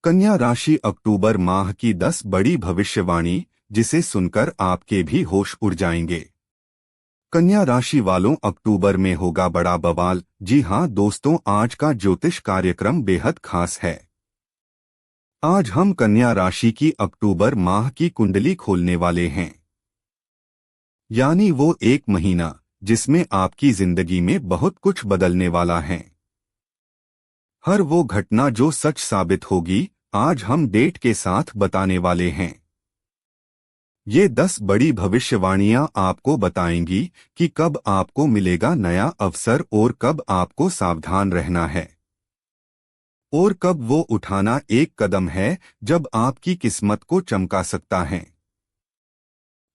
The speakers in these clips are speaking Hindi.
कन्या राशि अक्टूबर माह की 10 बड़ी भविष्यवाणी, जिसे सुनकर आपके भी होश उड़ जाएंगे। कन्या राशि वालों, अक्टूबर में होगा बड़ा बवाल। जी हां दोस्तों, आज का ज्योतिष कार्यक्रम बेहद खास है। आज हम कन्या राशि की अक्टूबर माह की कुंडली खोलने वाले हैं, यानी वो एक महीना जिसमें आपकी जिंदगी में बहुत कुछ बदलने वाला है। हर वो घटना जो सच साबित होगी, आज हम डेट के साथ बताने वाले हैं। ये 10 बड़ी भविष्यवाणियां आपको बताएंगी कि कब आपको मिलेगा नया अवसर और कब आपको सावधान रहना है, और कब वो उठाना एक कदम है जब आपकी किस्मत को चमका सकता है।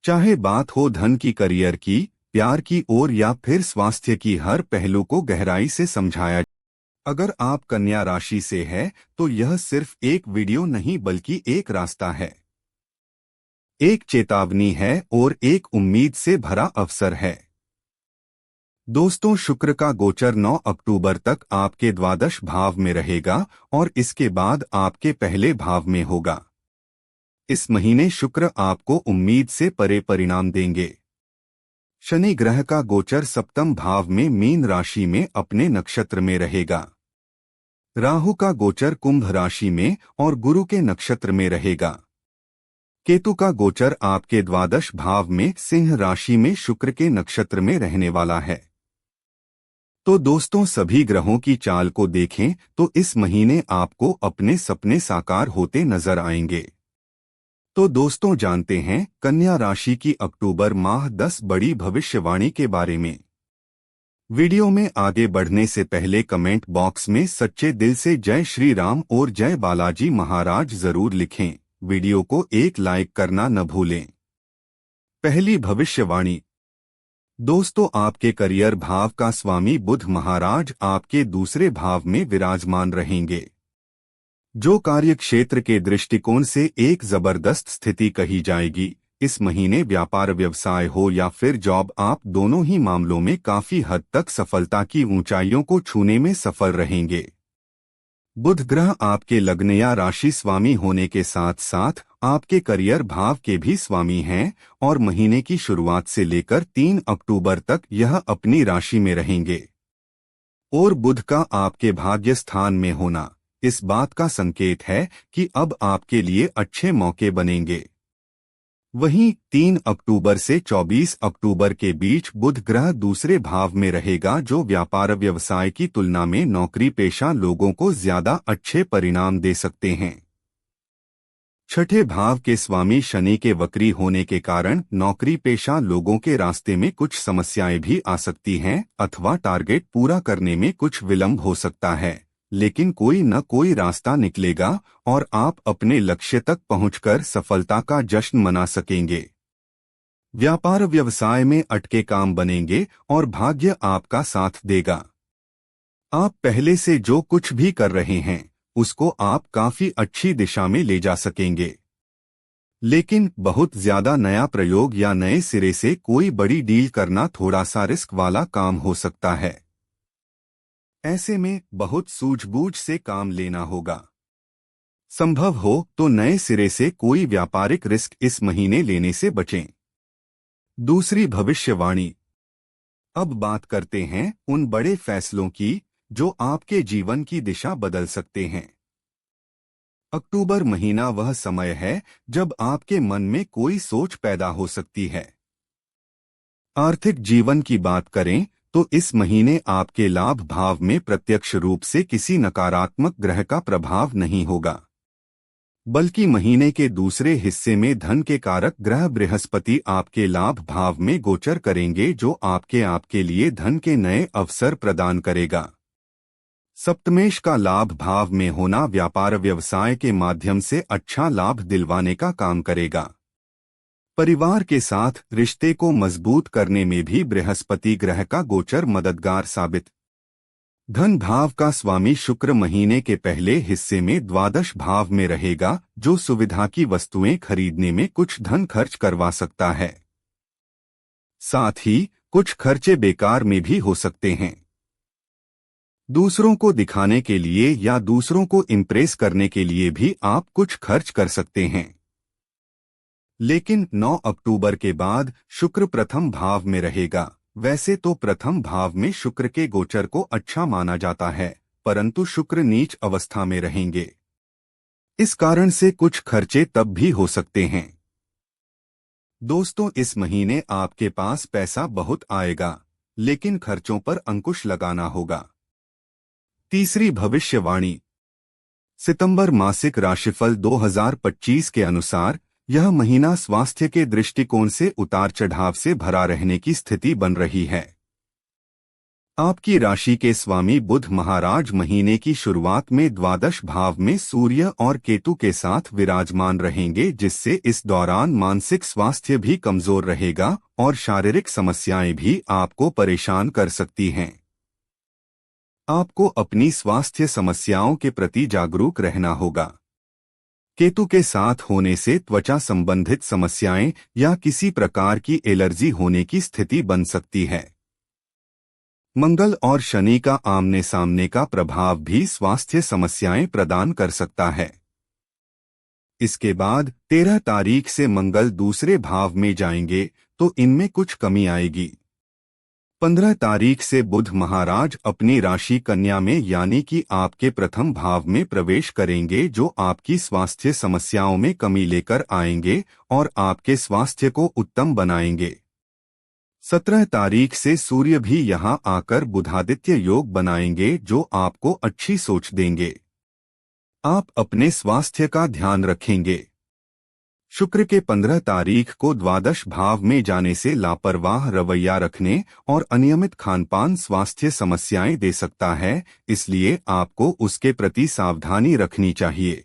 चाहे बात हो धन की, करियर की, प्यार की और या फिर स्वास्थ्य की, हर पहलू को गहराई से समझाया। अगर आप कन्या राशि से है तो यह सिर्फ एक वीडियो नहीं बल्कि एक रास्ता है, एक चेतावनी है और एक उम्मीद से भरा अवसर है। दोस्तों, शुक्र का गोचर 9 अक्टूबर तक आपके द्वादश भाव में रहेगा और इसके बाद आपके पहले भाव में होगा। इस महीने शुक्र आपको उम्मीद से परे परिणाम देंगे। शनि ग्रह का गोचर सप्तम भाव में मीन राशि में अपने नक्षत्र में रहेगा। राहु का गोचर कुंभ राशि में और गुरु के नक्षत्र में रहेगा। केतु का गोचर आपके द्वादश भाव में सिंह राशि में शुक्र के नक्षत्र में रहने वाला है। तो दोस्तों, सभी ग्रहों की चाल को देखें तो इस महीने आपको अपने सपने साकार होते नजर आएंगे। तो दोस्तों, जानते हैं कन्या राशि की अक्टूबर माह 10 बड़ी भविष्यवाणी के बारे में। वीडियो में आगे बढ़ने से पहले कमेंट बॉक्स में सच्चे दिल से जय श्री राम और जय बालाजी महाराज जरूर लिखें। वीडियो को एक लाइक करना न भूलें। पहली भविष्यवाणी। दोस्तों, आपके करियर भाव का स्वामी बुध महाराज आपके दूसरे भाव में विराजमान रहेंगे, जो कार्य क्षेत्र के दृष्टिकोण से एक जबरदस्त स्थिति कही जाएगी। इस महीने व्यापार व्यवसाय हो या फिर जॉब, आप दोनों ही मामलों में काफी हद तक सफलता की ऊंचाइयों को छूने में सफल रहेंगे। बुध ग्रह आपके लग्न या राशि स्वामी होने के साथ साथ आपके करियर भाव के भी स्वामी हैं और महीने की शुरुआत से लेकर 3 अक्टूबर तक यह अपनी राशि में रहेंगे। और बुध का आपके भाग्य स्थान में होना इस बात का संकेत है कि अब आपके लिए अच्छे मौके बनेंगे। वहीं 3 अक्टूबर से 24 अक्टूबर के बीच बुध ग्रह दूसरे भाव में रहेगा, जो व्यापार व्यवसाय की तुलना में नौकरी पेशा लोगों को ज्यादा अच्छे परिणाम दे सकते हैं। छठे भाव के स्वामी शनि के वक्री होने के कारण नौकरी पेशा लोगों के रास्ते में कुछ समस्याएं भी आ सकती हैं अथवा टारगेट पूरा करने में कुछ विलंब हो सकता है, लेकिन कोई न कोई रास्ता निकलेगा और आप अपने लक्ष्य तक पहुंचकर सफलता का जश्न मना सकेंगे। व्यापार व्यवसाय में अटके काम बनेंगे और भाग्य आपका साथ देगा। आप पहले से जो कुछ भी कर रहे हैं उसको आप काफी अच्छी दिशा में ले जा सकेंगे, लेकिन बहुत ज्यादा नया प्रयोग या नए सिरे से कोई बड़ी डील करना थोड़ा सा रिस्क वाला काम हो सकता है। ऐसे में बहुत सूझबूझ से काम लेना होगा। संभव हो तो नए सिरे से कोई व्यापारिक रिस्क इस महीने लेने से बचें। दूसरी भविष्यवाणी। अब बात करते हैं उन बड़े फैसलों की जो आपके जीवन की दिशा बदल सकते हैं। अक्टूबर महीना वह समय है जब आपके मन में कोई सोच पैदा हो सकती है। आर्थिक जीवन की बात करें तो इस महीने आपके लाभ भाव में प्रत्यक्ष रूप से किसी नकारात्मक ग्रह का प्रभाव नहीं होगा, बल्कि महीने के दूसरे हिस्से में धन के कारक ग्रह बृहस्पति आपके लाभ भाव में गोचर करेंगे, जो आपके लिए धन के नए अवसर प्रदान करेगा। सप्तमेश का लाभ भाव में होना व्यापार व्यवसाय के माध्यम से अच्छा लाभ दिलवाने का काम करेगा। परिवार के साथ रिश्ते को मजबूत करने में भी बृहस्पति ग्रह का गोचर मददगार साबित। धन भाव का स्वामी शुक्र महीने के पहले हिस्से में द्वादश भाव में रहेगा, जो सुविधा की वस्तुएं खरीदने में कुछ धन खर्च करवा सकता है। साथ ही कुछ खर्चे बेकार में भी हो सकते हैं। दूसरों को दिखाने के लिए या दूसरों को इम्प्रेस करने के लिए भी आप कुछ खर्च कर सकते हैं। लेकिन 9 अक्टूबर के बाद शुक्र प्रथम भाव में रहेगा। वैसे तो प्रथम भाव में शुक्र के गोचर को अच्छा माना जाता है, परंतु शुक्र नीच अवस्था में रहेंगे। इस कारण से कुछ खर्चे तब भी हो सकते हैं। दोस्तों, इस महीने आपके पास पैसा बहुत आएगा, लेकिन खर्चों पर अंकुश लगाना होगा। तीसरी भविष्यवाणी। सितंबर मासिक राशिफल 2025 के अनुसार यह महीना स्वास्थ्य के दृष्टिकोण से उतार चढ़ाव से भरा रहने की स्थिति बन रही है। आपकी राशि के स्वामी बुध महाराज महीने की शुरुआत में द्वादश भाव में सूर्य और केतु के साथ विराजमान रहेंगे, जिससे इस दौरान मानसिक स्वास्थ्य भी कमजोर रहेगा और शारीरिक समस्याएं भी आपको परेशान कर सकती हैं। आपको अपनी स्वास्थ्य समस्याओं के प्रति जागरूक रहना होगा। केतु के साथ होने से त्वचा संबंधित समस्याएं या किसी प्रकार की एलर्जी होने की स्थिति बन सकती है। मंगल और शनि का आमने सामने का प्रभाव भी स्वास्थ्य समस्याएं प्रदान कर सकता है। इसके बाद 13 तारीख से मंगल दूसरे भाव में जाएंगे तो इनमें कुछ कमी आएगी। 15 तारीख से बुध महाराज अपनी राशि कन्या में यानी कि आपके प्रथम भाव में प्रवेश करेंगे, जो आपकी स्वास्थ्य समस्याओं में कमी लेकर आएंगे और आपके स्वास्थ्य को उत्तम बनाएंगे। 17 तारीख से सूर्य भी यहां आकर बुधादित्य योग बनाएंगे, जो आपको अच्छी सोच देंगे। आप अपने स्वास्थ्य का ध्यान रखेंगे। शुक्र के 15 तारीख को द्वादश भाव में जाने से लापरवाह रवैया रखने और अनियमित खानपान स्वास्थ्य समस्याएं दे सकता है, इसलिए आपको उसके प्रति सावधानी रखनी चाहिए।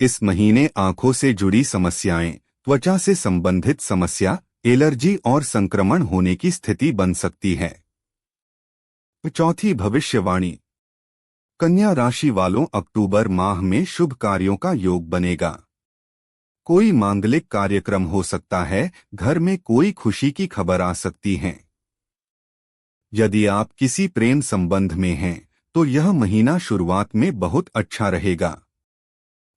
इस महीने आंखों से जुड़ी समस्याएं, त्वचा से संबंधित समस्या, एलर्जी और संक्रमण होने की स्थिति बन सकती है। चौथी भविष्यवाणी। कन्या राशि वालों, अक्टूबर माह में शुभ कार्यों का योग बनेगा। कोई मांगलिक कार्यक्रम हो सकता है, घर में कोई खुशी की खबर आ सकती है। यदि आप किसी प्रेम संबंध में हैं, तो यह महीना शुरुआत में बहुत अच्छा रहेगा।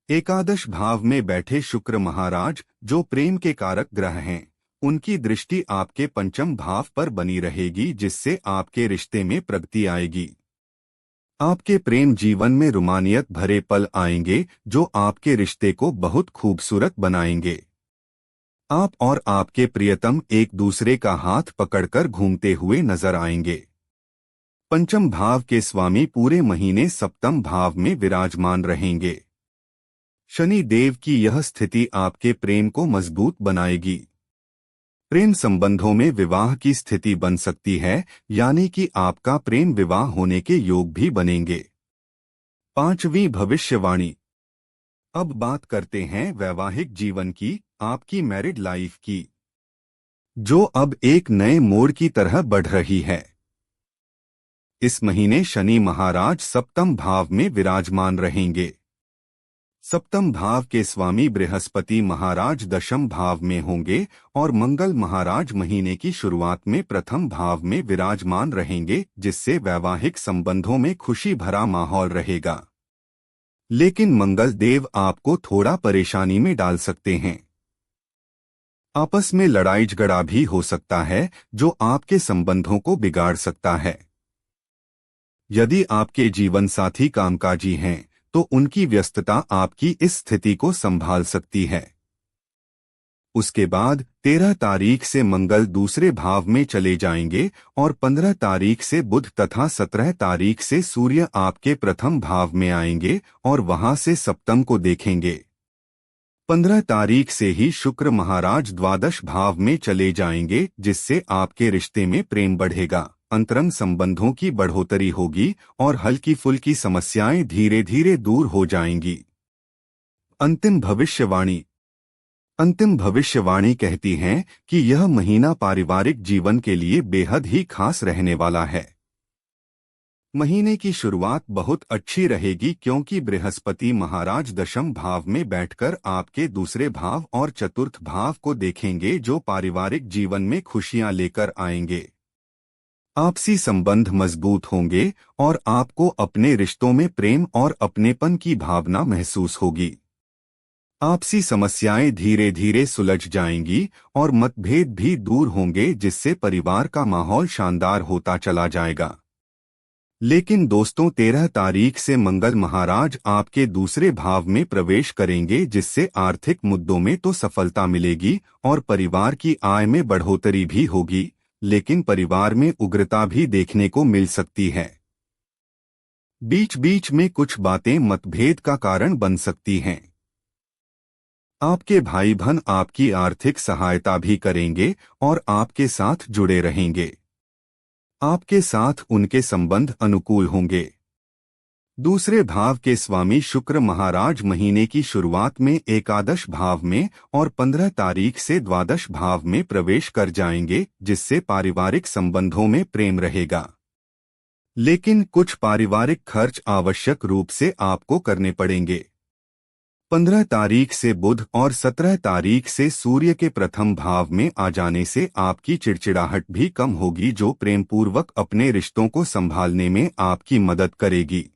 एकादश भाव में बैठे शुक्र महाराज, जो प्रेम के कारक ग्रह हैं, उनकी दृष्टि आपके पंचम भाव पर बनी रहेगी, जिससे आपके रिश्ते में प्रगति आएगी। आपके प्रेम जीवन में रोमानियत भरे पल आएंगे, जो आपके रिश्ते को बहुत खूबसूरत बनाएंगे। आप और आपके प्रियतम एक दूसरे का हाथ पकड़कर घूमते हुए नजर आएंगे। पंचम भाव के स्वामी पूरे महीने सप्तम भाव में विराजमान रहेंगे। शनि देव की यह स्थिति आपके प्रेम को मजबूत बनाएगी। प्रेम संबंधों में विवाह की स्थिति बन सकती है, यानी कि आपका प्रेम विवाह होने के योग भी बनेंगे। पांचवी भविष्यवाणी। अब बात करते हैं वैवाहिक जीवन की, आपकी मैरिड लाइफ की, जो अब एक नए मोड़ की तरह बढ़ रही है। इस महीने शनि महाराज सप्तम भाव में विराजमान रहेंगे। सप्तम भाव के स्वामी बृहस्पति महाराज दशम भाव में होंगे और मंगल महाराज महीने की शुरुआत में प्रथम भाव में विराजमान रहेंगे, जिससे वैवाहिक संबंधों में खुशी भरा माहौल रहेगा। लेकिन मंगल देव आपको थोड़ा परेशानी में डाल सकते हैं। आपस में लड़ाई झगड़ा भी हो सकता है, जो आपके संबंधों को बिगाड़ सकता है। यदि आपके जीवन साथी कामकाजी हैं, तो उनकी व्यस्तता आपकी इस स्थिति को संभाल सकती है। उसके बाद 13 तारीख से मंगल दूसरे भाव में चले जाएंगे और 15 तारीख से बुध तथा 17 तारीख से सूर्य आपके प्रथम भाव में आएंगे और वहां से सप्तम को देखेंगे। 15 तारीख से ही शुक्र महाराज द्वादश भाव में चले जाएंगे, जिससे आपके रिश्ते में प्रेम बढ़ेगा, अंतरंग संबंधों की बढ़ोतरी होगी और हल्की फुल्की समस्याएं धीरे धीरे दूर हो जाएंगी। अंतिम भविष्यवाणी। अंतिम भविष्यवाणी कहती है कि यह महीना पारिवारिक जीवन के लिए बेहद ही खास रहने वाला है। महीने की शुरुआत बहुत अच्छी रहेगी, क्योंकि बृहस्पति महाराज दशम भाव में बैठकर आपके दूसरे भाव और चतुर्थ भाव को देखेंगे, जो पारिवारिक जीवन में खुशियां लेकर आएंगे। आपसी संबंध मजबूत होंगे और आपको अपने रिश्तों में प्रेम और अपनेपन की भावना महसूस होगी। आपसी समस्याएं धीरे धीरे सुलझ जाएंगी और मतभेद भी दूर होंगे, जिससे परिवार का माहौल शानदार होता चला जाएगा। लेकिन दोस्तों, 13 तारीख से मंगल महाराज आपके दूसरे भाव में प्रवेश करेंगे, जिससे आर्थिक मुद्दों में तो सफलता मिलेगी और परिवार की आय में बढ़ोतरी भी होगी, लेकिन परिवार में उग्रता भी देखने को मिल सकती है। बीच बीच में कुछ बातें मतभेद का कारण बन सकती हैं। आपके भाई बहन आपकी आर्थिक सहायता भी करेंगे और आपके साथ जुड़े रहेंगे। आपके साथ उनके संबंध अनुकूल होंगे। दूसरे भाव के स्वामी शुक्र महाराज महीने की शुरुआत में एकादश भाव में और 15 तारीख से द्वादश भाव में प्रवेश कर जाएंगे, जिससे पारिवारिक संबंधों में प्रेम रहेगा। लेकिन कुछ पारिवारिक खर्च आवश्यक रूप से आपको करने पड़ेंगे। 15 तारीख से बुध और 17 तारीख से सूर्य के प्रथम भाव में आ जाने से आपकी चिड़चिड़ाहट भी कम होगी, जो प्रेमपूर्वक अपने रिश्तों को संभालने में आपकी मदद करेगी।